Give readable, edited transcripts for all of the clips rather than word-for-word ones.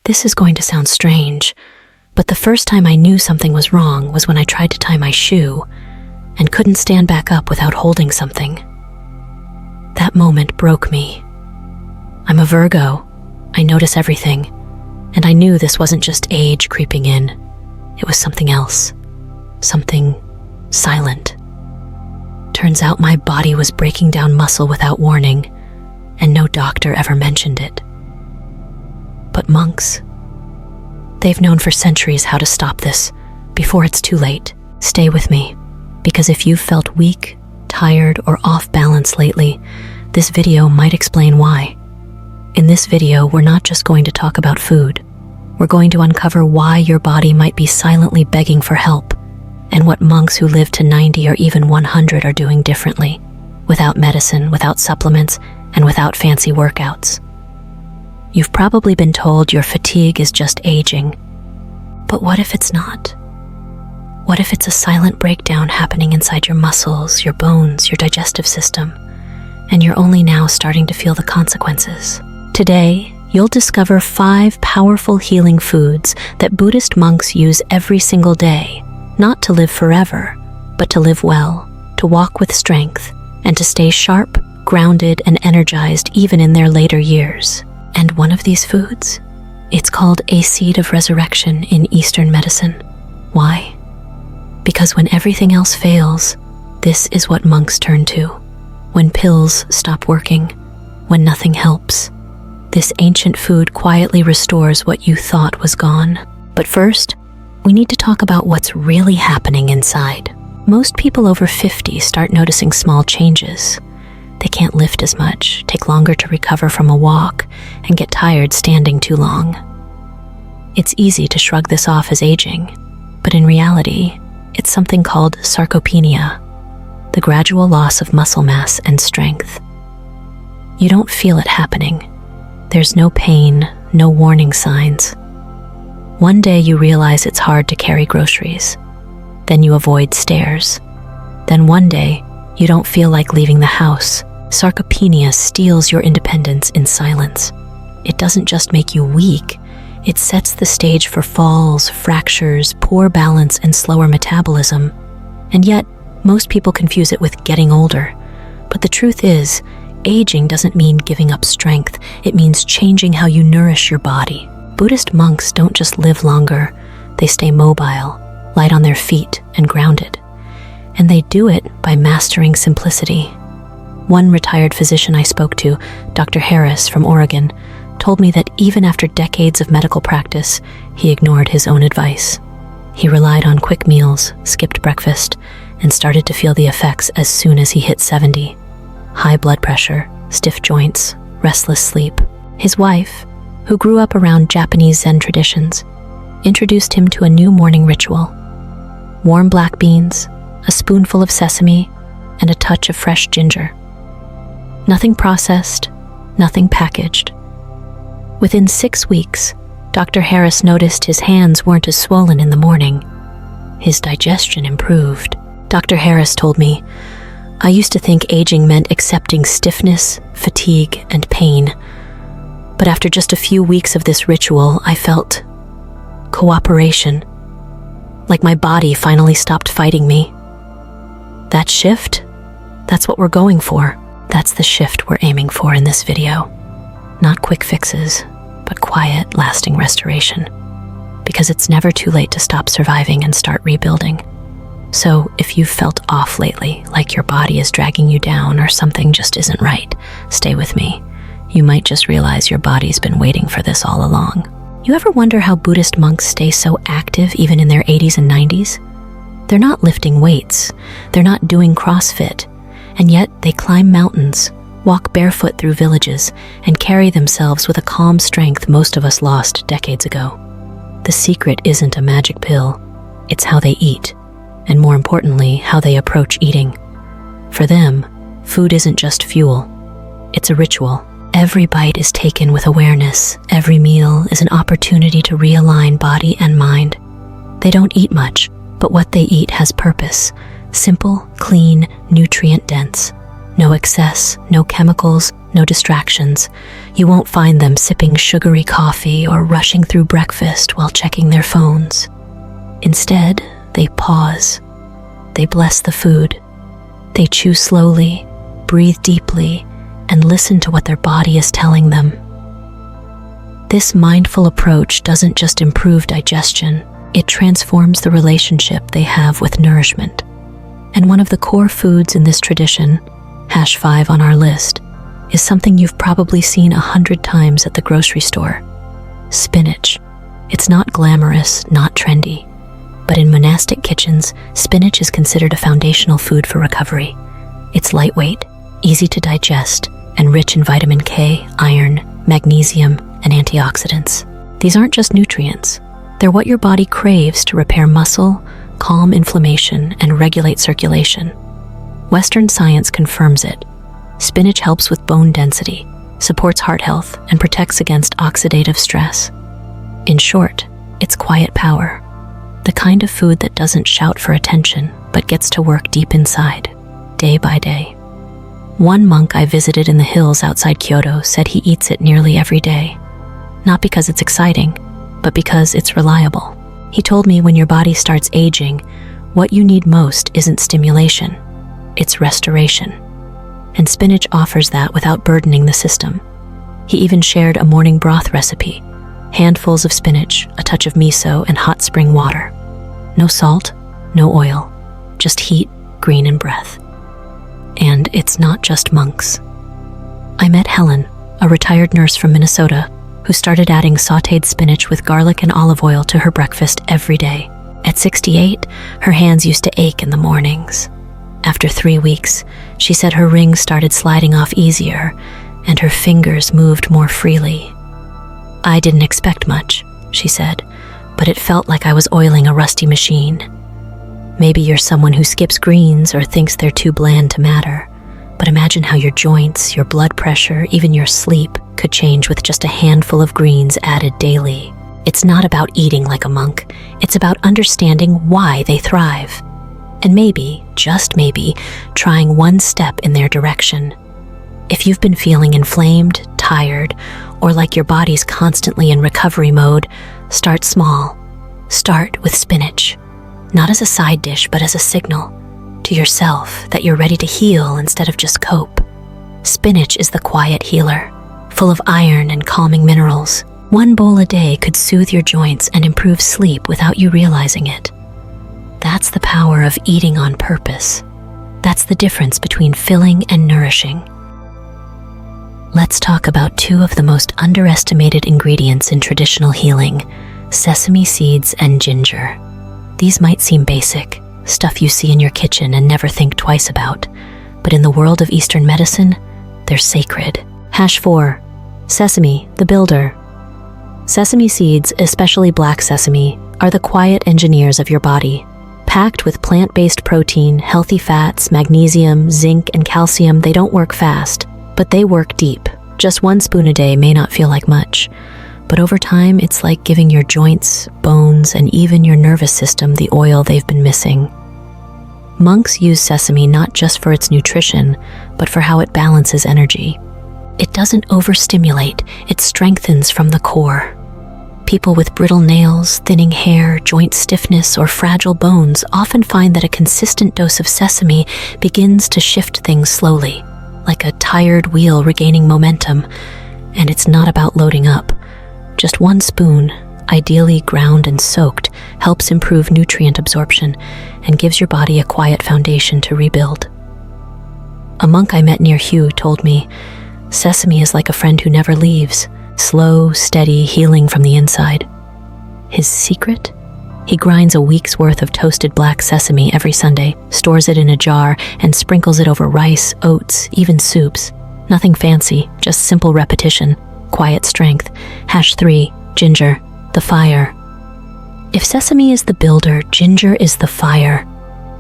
This is going to sound strange, but the first time I knew something was wrong was when I tried to tie my shoe and couldn't stand back up without holding something. That moment broke me. I'm a Virgo. I notice everything, and I knew this wasn't just age creeping in. It was something else, something silent. Turns out my body was breaking down muscle without warning, and no doctor ever mentioned it. But monks, they've known for centuries how to stop this before it's too late. Stay with me, because if you've felt weak, tired, or off balance lately, this video might explain why. In this video, we're not just going to talk about food. We're going to uncover why your body might be silently begging for help, and what monks who live to 90 or even 100 are doing differently, without medicine, without supplements, and without fancy workouts. You've probably been told your fatigue is just aging, but what if it's not? What if it's a silent breakdown happening inside your muscles, your bones, your digestive system, and you're only now starting to feel the consequences? Today, you'll discover 5 powerful healing foods that Buddhist monks use every single day, not to live forever, but to live well, to walk with strength, and to stay sharp, grounded, and energized even in their later years. And one of these foods? It's called a seed of resurrection in Eastern medicine. Why? Because when everything else fails, this is what monks turn to. When pills stop working, when nothing helps, this ancient food quietly restores what you thought was gone. But first, we need to talk about what's really happening inside. Most people over 50 start noticing small changes. They can't lift as much, take longer to recover from a walk, and get tired standing too long. It's easy to shrug this off as aging, but in reality, it's something called sarcopenia, the gradual loss of muscle mass and strength. You don't feel it happening. There's no pain, no warning signs. One day you realize it's hard to carry groceries. Then you avoid stairs. Then one day, you don't feel like leaving the house. Sarcopenia steals your independence in silence. It doesn't just make you weak, it sets the stage for falls, fractures, poor balance, and slower metabolism. And yet, most people confuse it with getting older. But the truth is, aging doesn't mean giving up strength. It means changing how you nourish your body. Buddhist monks don't just live longer, they stay mobile, light on their feet, and grounded. And they do it by mastering simplicity. One retired physician I spoke to, Dr. Harris from Oregon, told me that even after decades of medical practice, he ignored his own advice. He relied on quick meals, skipped breakfast, and started to feel the effects as soon as he hit 70. High blood pressure, stiff joints, restless sleep. His wife, who grew up around Japanese Zen traditions, introduced him to a new morning ritual. Warm black beans, a spoonful of sesame, and a touch of fresh ginger. Nothing processed, nothing packaged. Within 6 weeks, Dr. Harris noticed his hands weren't as swollen in the morning. His digestion improved. Dr. Harris told me, "I used to think aging meant accepting stiffness, fatigue, and pain. But after just a few weeks of this ritual, I felt cooperation, like my body finally stopped fighting me." That shift, that's what we're going for. That's the shift we're aiming for in this video. Not quick fixes, but quiet, lasting restoration. Because it's never too late to stop surviving and start rebuilding. So if you've felt off lately, like your body is dragging you down or something just isn't right, stay with me. You might just realize your body's been waiting for this all along. You ever wonder how Buddhist monks stay so active even in their 80s and 90s? They're not lifting weights, they're not doing CrossFit, and yet they climb mountains, walk barefoot through villages, and carry themselves with a calm strength most of us lost decades ago. The secret isn't a magic pill, it's how they eat, and more importantly, how they approach eating. For them, food isn't just fuel, it's a ritual. Every bite is taken with awareness, every meal is an opportunity to realign body and mind. They don't eat much, but what they eat has purpose. Simple, clean, nutrient-dense. No excess, no chemicals, no distractions. You won't find them sipping sugary coffee or rushing through breakfast while checking their phones. Instead, they pause. They bless the food. They chew slowly, breathe deeply, and listen to what their body is telling them. This mindful approach doesn't just improve digestion, it transforms the relationship they have with nourishment. And one of the core foods in this tradition, #5 on our list, is something you've probably seen 100 times at the grocery store: spinach. It's not glamorous, not trendy, but in monastic kitchens, spinach is considered a foundational food for recovery. It's lightweight, easy to digest, and rich in vitamin K, iron, magnesium, and antioxidants. These aren't just nutrients. They're what your body craves to repair muscle, calm inflammation, and regulate circulation. Western science confirms it. Spinach helps with bone density, supports heart health, and protects against oxidative stress. In short, it's quiet power. The kind of food that doesn't shout for attention, but gets to work deep inside, day by day. One monk I visited in the hills outside Kyoto said he eats it nearly every day. Not because it's exciting, but because it's reliable. He told me when your body starts aging, what you need most isn't stimulation, it's restoration. And spinach offers that without burdening the system. He even shared a morning broth recipe: handfuls of spinach, a touch of miso, and hot spring water. No salt, no oil, just heat, green, and breath. And it's not just monks. I met Helen, a retired nurse from Minnesota, who started adding sautéed spinach with garlic and olive oil to her breakfast every day. At 68, her hands used to ache in the mornings. After 3 weeks, she said her rings started sliding off easier and her fingers moved more freely. I didn't expect much, she said, but it felt like I was oiling a rusty machine. Maybe you're someone who skips greens or thinks they're too bland to matter, but imagine how your joints, your blood pressure, even your sleep could change with just a handful of greens added daily. It's not about eating like a monk, it's about understanding why they thrive. And maybe, just maybe, trying one step in their direction. If you've been feeling inflamed, tired, or like your body's constantly in recovery mode, start small. Start with spinach. Not as a side dish, but as a signal to yourself that you're ready to heal instead of just cope. Spinach is the quiet healer, full of iron and calming minerals. One bowl a day could soothe your joints and improve sleep without you realizing it. That's the power of eating on purpose. That's the difference between filling and nourishing. Let's talk about two of the most underestimated ingredients in traditional healing: sesame seeds and ginger. These might seem basic, stuff you see in your kitchen and never think twice about, but in the world of Eastern medicine, they're sacred. #4. Sesame, the builder. Sesame seeds, especially black sesame, are the quiet engineers of your body. Packed with plant-based protein, healthy fats, magnesium, zinc, and calcium, they don't work fast, but they work deep. Just 1 spoon a day may not feel like much, but over time, it's like giving your joints, bones, and even your nervous system the oil they've been missing. Monks use sesame not just for its nutrition, but for how it balances energy. It doesn't overstimulate, it strengthens from the core. People with brittle nails, thinning hair, joint stiffness, or fragile bones often find that a consistent dose of sesame begins to shift things slowly, like a tired wheel regaining momentum. And it's not about loading up. Just 1 spoon, ideally ground and soaked, helps improve nutrient absorption and gives your body a quiet foundation to rebuild. A monk I met near Hugh told me, "Sesame is like a friend who never leaves, slow, steady, healing from the inside." His secret? He grinds a week's worth of toasted black sesame every Sunday, stores it in a jar, and sprinkles it over rice, oats, even soups. Nothing fancy, just simple repetition, quiet strength. #3. Ginger, the fire. If sesame is the builder, ginger is the fire.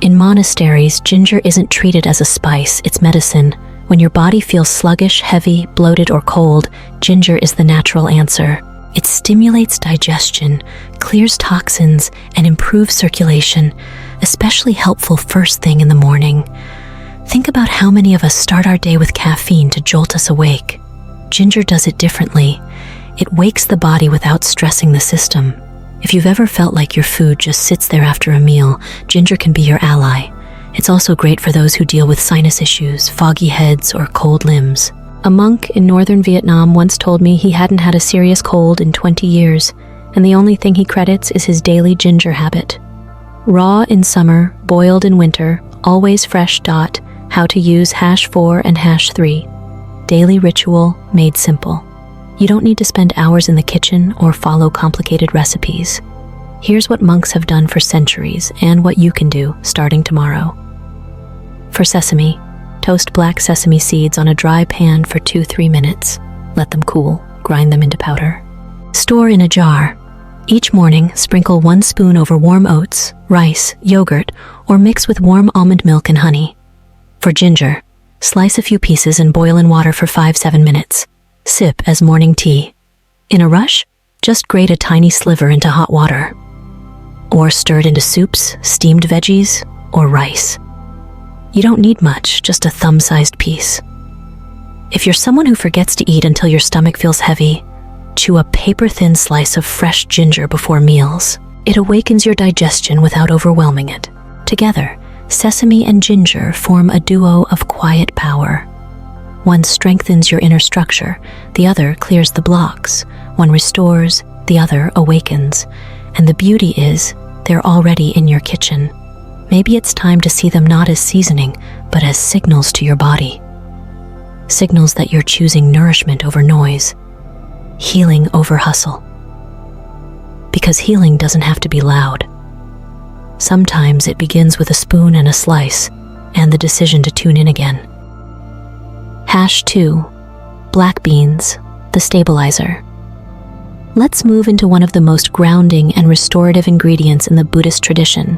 In monasteries, ginger isn't treated as a spice, it's medicine. When your body feels sluggish, heavy, bloated, or cold, ginger is the natural answer. It stimulates digestion, clears toxins, and improves circulation, especially helpful first thing in the morning. Think about how many of us start our day with caffeine to jolt us awake. Ginger does it differently. It wakes the body without stressing the system. If you've ever felt like your food just sits there after a meal, ginger can be your ally. It's also great for those who deal with sinus issues, foggy heads, or cold limbs. A monk in northern Vietnam once told me he hadn't had a serious cold in 20 years, and the only thing he credits is his daily ginger habit. Raw in summer, boiled in winter, always fresh. How to use #4 and #3. Daily ritual made simple. You don't need to spend hours in the kitchen or follow complicated recipes. Here's what monks have done for centuries and what you can do starting tomorrow. For sesame, toast black sesame seeds on a dry pan for 2-3 minutes. Let them cool, grind them into powder. Store in a jar. Each morning, sprinkle 1 spoon over warm oats, rice, yogurt, or mix with warm almond milk and honey. For ginger, slice a few pieces and boil in water for 5-7 minutes. Sip as morning tea. In a rush, just grate a tiny sliver into hot water. Or stir it into soups, steamed veggies, or rice. You don't need much, just a thumb-sized piece. If you're someone who forgets to eat until your stomach feels heavy, chew a paper-thin slice of fresh ginger before meals. It awakens your digestion without overwhelming it. Together, sesame and ginger form a duo of quiet power. One strengthens your inner structure, the other clears the blocks. One restores, the other awakens. And the beauty is, they're already in your kitchen. Maybe it's time to see them not as seasoning, but as signals to your body. Signals that you're choosing nourishment over noise, healing over hustle. Because healing doesn't have to be loud. Sometimes it begins with a spoon and a slice, and the decision to tune in again. #2. Black beans, the stabilizer. Let's move into one of the most grounding and restorative ingredients in the Buddhist tradition,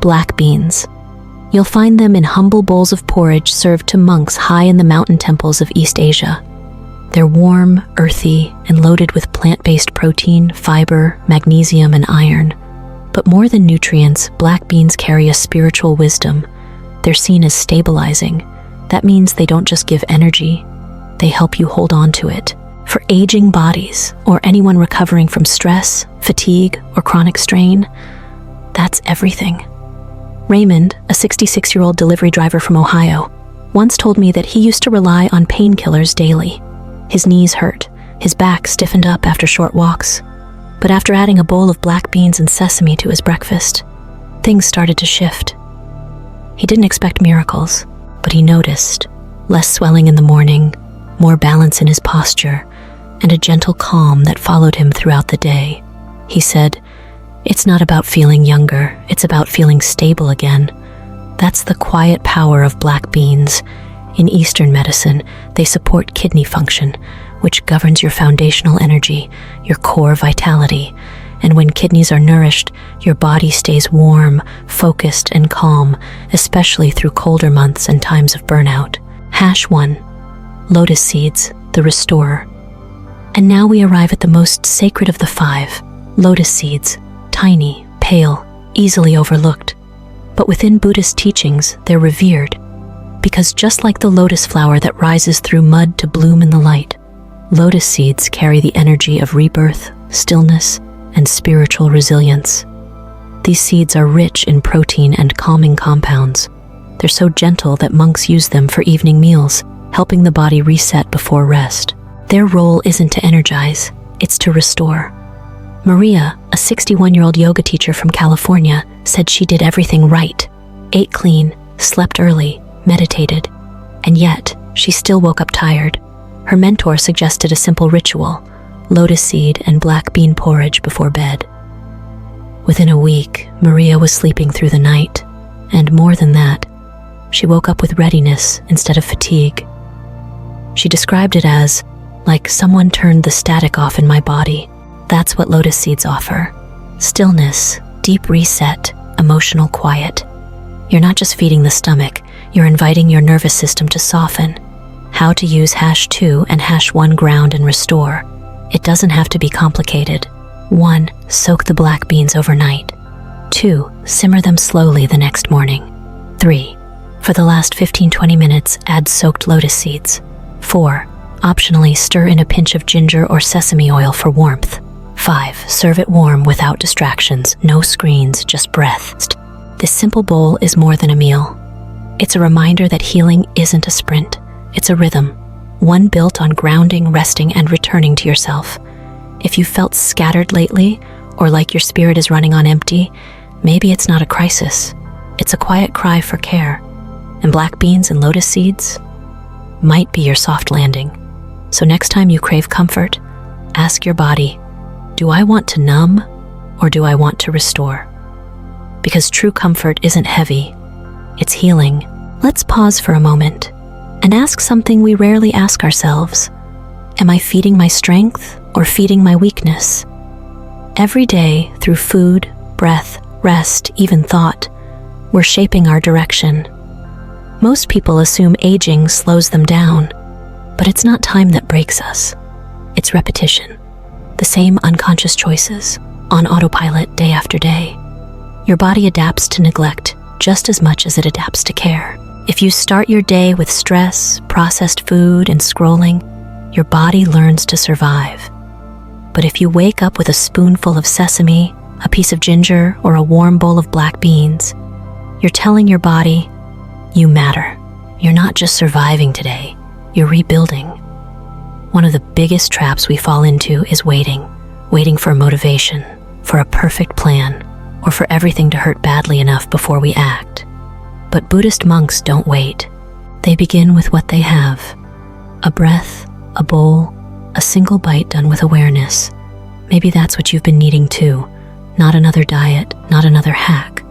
black beans. You'll find them in humble bowls of porridge served to monks high in the mountain temples of East Asia. They're warm, earthy, and loaded with plant-based protein, fiber, magnesium, and iron. But more than nutrients, black beans carry a spiritual wisdom. They're seen as stabilizing. That means they don't just give energy, they help you hold on to it. For aging bodies, or anyone recovering from stress, fatigue, or chronic strain, that's everything. Raymond, a 66-year-old delivery driver from Ohio, once told me that he used to rely on painkillers daily. His knees hurt, his back stiffened up after short walks. But after adding a bowl of black beans and sesame to his breakfast, things started to shift. He didn't expect miracles, but he noticed less swelling in the morning, more balance in his posture, and a gentle calm that followed him throughout the day. He said, "It's not about feeling younger, it's about feeling stable again." That's the quiet power of black beans. In Eastern medicine, they support kidney function, which governs your foundational energy, your core vitality. And when kidneys are nourished, your body stays warm, focused, and calm, especially through colder months and times of burnout. #1. Lotus seeds, the restorer. And now we arrive at the most sacred of the 5, lotus seeds, tiny, pale, easily overlooked. But within Buddhist teachings, they're revered. Because just like the lotus flower that rises through mud to bloom in the light, lotus seeds carry the energy of rebirth, stillness, and spiritual resilience. These seeds are rich in protein and calming compounds. They're so gentle that monks use them for evening meals, helping the body reset before rest. Their role isn't to energize, it's to restore. Maria, a 61-year-old yoga teacher from California, said she did everything right. Ate clean, slept early, meditated, and yet she still woke up tired. Her mentor suggested a simple ritual, lotus seed and black bean porridge before bed. Within a week, Maria was sleeping through the night, and more than that, she woke up with readiness instead of fatigue. She described it as, like someone turned the static off in my body. That's what lotus seeds offer. Stillness, deep reset, emotional quiet. You're not just feeding the stomach, you're inviting your nervous system to soften. How to use #2 and #1 ground and restore. It doesn't have to be complicated. 1. Soak the black beans overnight. 2. Simmer them slowly the next morning. 3. For the last 15-20 minutes, add soaked lotus seeds. 4. Optionally, stir in a pinch of ginger or sesame oil for warmth. 5. Serve it warm without distractions, no screens, just breath. This simple bowl is more than a meal. It's a reminder that healing isn't a sprint. It's a rhythm, one built on grounding, resting, and returning to yourself. If you felt scattered lately, or like your spirit is running on empty, maybe it's not a crisis. It's a quiet cry for care. And black beans and lotus seeds might be your soft landing. So next time you crave comfort, ask your body, do I want to numb or do I want to restore? Because true comfort isn't heavy, it's healing. Let's pause for a moment and ask something we rarely ask ourselves. Am I feeding my strength or feeding my weakness? Every day, through food, breath, rest, even thought, we're shaping our direction. Most people assume aging slows them down, but it's not time that breaks us. It's repetition. The same unconscious choices, on autopilot day after day. Your body adapts to neglect just as much as it adapts to care. If you start your day with stress, processed food, and scrolling, your body learns to survive. But if you wake up with a spoonful of sesame, a piece of ginger, or a warm bowl of black beans, you're telling your body, you matter. You're not just surviving today, you're rebuilding. One of the biggest traps we fall into is waiting for motivation, for a perfect plan, or for everything to hurt badly enough before we act. But Buddhist monks don't wait. They begin with what they have. A breath, a bowl, a single bite done with awareness. Maybe that's what you've been needing too. Not another diet, not another hack,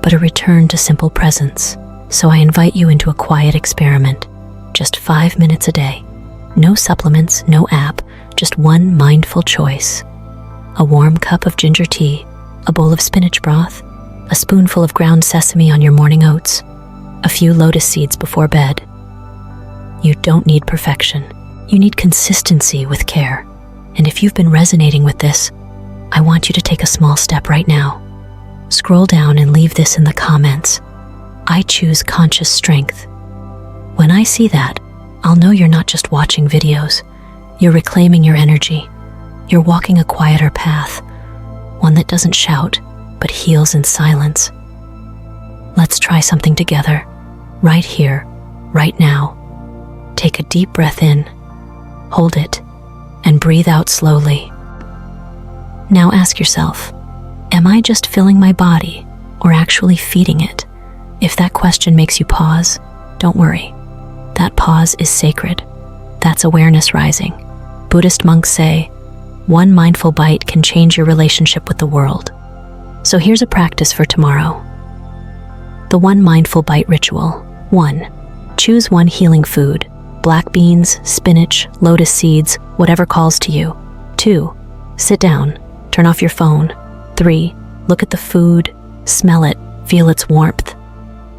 but a return to simple presence. So I invite you into a quiet experiment. Just 5 minutes a day. No supplements, no app, just one mindful choice. A warm cup of ginger tea, a bowl of spinach broth, a spoonful of ground sesame on your morning oats, a few lotus seeds before bed. You don't need perfection. You need consistency with care. And if you've been resonating with this, I want you to take a small step right now. Scroll down and leave this in the comments. I choose conscious strength. When I see that, I'll know you're not just watching videos. You're reclaiming your energy. You're walking a quieter path, one that doesn't shout, but heals in silence. Let's try something together, right here, right now. Take a deep breath in, hold it, and breathe out slowly. Now ask yourself, am I just filling my body or actually feeding it? If that question makes you pause, don't worry. That pause is sacred. That's awareness rising. Buddhist monks say, one mindful bite can change your relationship with the world. So here's a practice for tomorrow. The one mindful bite ritual. 1. Choose one healing food. Black beans, spinach, lotus seeds, whatever calls to you. 2. Sit down. Turn off your phone. 3. Look at the food. Smell it. Feel its warmth.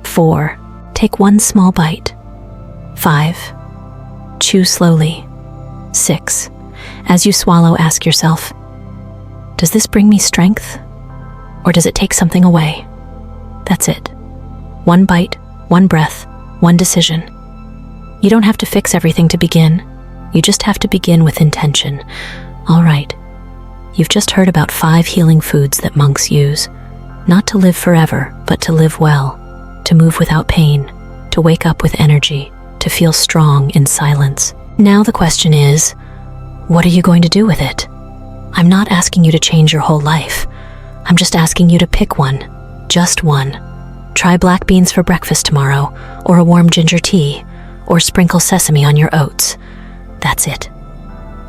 4. Take one small bite. 5. Chew slowly. 6. As you swallow, ask yourself, does this bring me strength? Or does it take something away? That's it. One bite, one breath, one decision. You don't have to fix everything to begin. You just have to begin with intention. All right. You've just heard about 5 healing foods that monks use. Not to live forever, but to live well. To move without pain. To wake up with energy. To feel strong in silence. Now the question is, what are you going to do with it? I'm not asking you to change your whole life. I'm just asking you to pick one. Just one. Try black beans for breakfast tomorrow, or a warm ginger tea, or sprinkle sesame on your oats. That's it.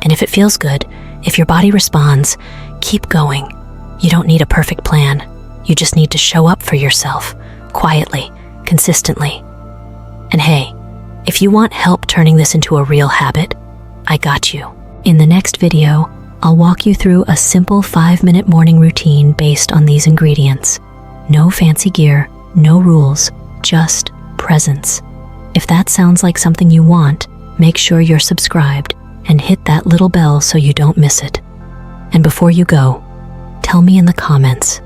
And if it feels good, if your body responds, keep going. You don't need a perfect plan. You just need to show up for yourself, quietly, consistently. And hey, if you want help turning this into a real habit, I got you. In the next video, I'll walk you through a simple 5-minute morning routine based on these ingredients. No fancy gear, no rules, just presence. If that sounds like something you want, make sure you're subscribed and hit that little bell so you don't miss it. And before you go, tell me in the comments,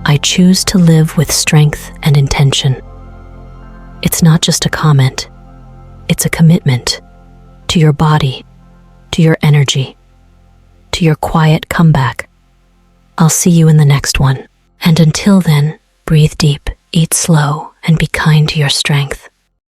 I choose to live with strength and intention. It's not just a comment. It's a commitment to your body, to your energy, to your quiet comeback. I'll see you in the next one. And until then, breathe deep, eat slow, and be kind to your strength.